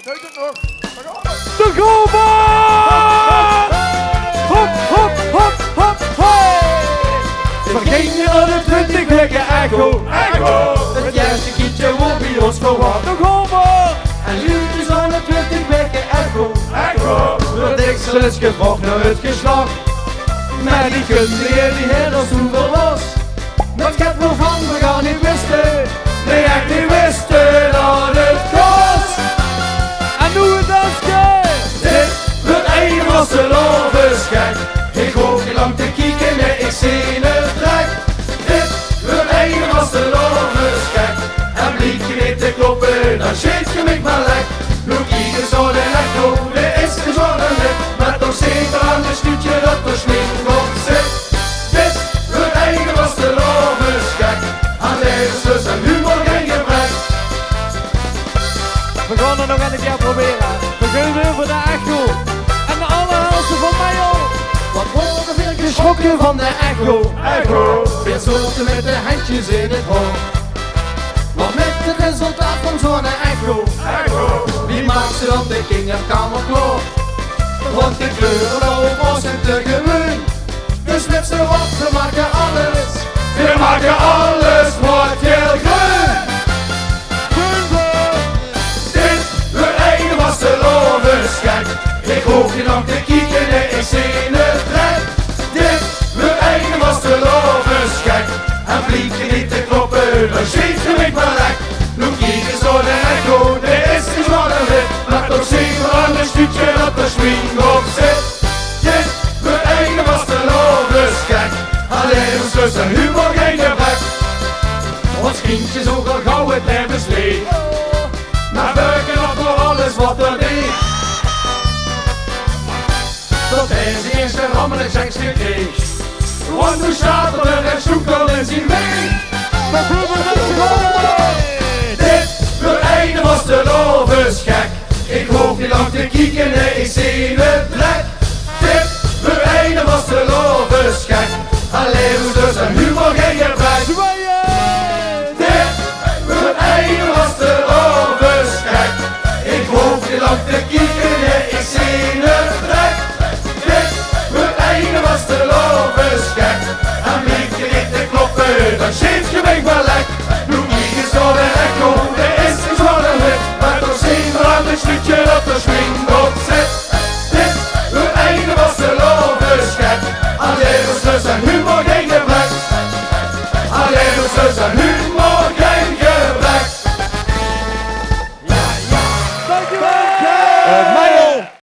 Duik het nog. De goalbal! Hop, hop, hop, hop, hey! We gingen naar de 20 weken echo. Echo! Het juiste kindje wordt bij ons verwacht. De goalbal! En nu is aan de 20 weken echo. Echo! Het Excel is gevolgd naar het geslacht. Maar die kundige die heel ons toen wel was. Dat gaat wel van, we gaan niet wisten. Nee, echt niet wisten dat het kost. En hoe het dan gaat. Dit wordt een was de lovenschijk. Ik hoef niet lang te kijken, nee, ik zie het trek. Dit wordt een was de lovenschijk. En bliek je niet te kloppen, dan shit je mij maar lek. Look ieder zo de echo, de is gezongen net. Maar toch zeker aan de stuutje dat er sneeuw op zit. Dit wordt een was de lovenschijk. Aan levenstlust en humor geen gebrek. We gaan er nog een keer proberen. We gaan weer voor de echo. En de allerhelste van mij al. Wat worden veel geschrokken van de echo. Echo! Weer zoten met de handjes in het hoofd. Wat met het resultaat van zo'n echo. Echo! Wie maakt ze dan de kinderkamer klopt? Want de kleuren was en te gewoon. Dus met z'n op, we maken alles. We maken alles wat heel groen! Dit wordt een was de lovenschijk. Ik hoef niet lang te kijken, nee, ik zie het trek. Dit wordt een was de lovenschijk. En vlieg je niet te kloppen, dan schiet je niet maar lek. Look hier is door de echo, de is wat een wit. Maar toch zeker aan de stuutje dat er swing op zit. Dit wordt een was de lovenschijk. Alleen ons lust en humor geen gebrek. Ons kindje is ook al gauw het leven sleet. Maar buiken op voor alles wat er deed. Tot deze eerste rammel en seks gekreeg. Want toen staat er en zoekt al eens in mee. Dit wordt een was de lovenschijk. Ik hoef niet lang te kijken, nee, ik zie het trek. Dit wordt een was de lovenschijk. Alleen hoe dus en humor geen gebrek. Dit wordt een was de lovenschijk. Ik hoef niet lang te kijken, nee, ik zie het trek. Dit wordt een was de lovenschijk. En bliek je niet te kloppen, dan geef je mij wel lek. Doe niet eens door de echo, de is niet zo een wit. Maar toch zien we aan het stukje dat er swing op zit. Dit wordt een was de lovenschijk. Alleen ons lust en humor geen gebrek. Alleen ons lust en humor geen gebrek. Ja, ja. Dankjewel.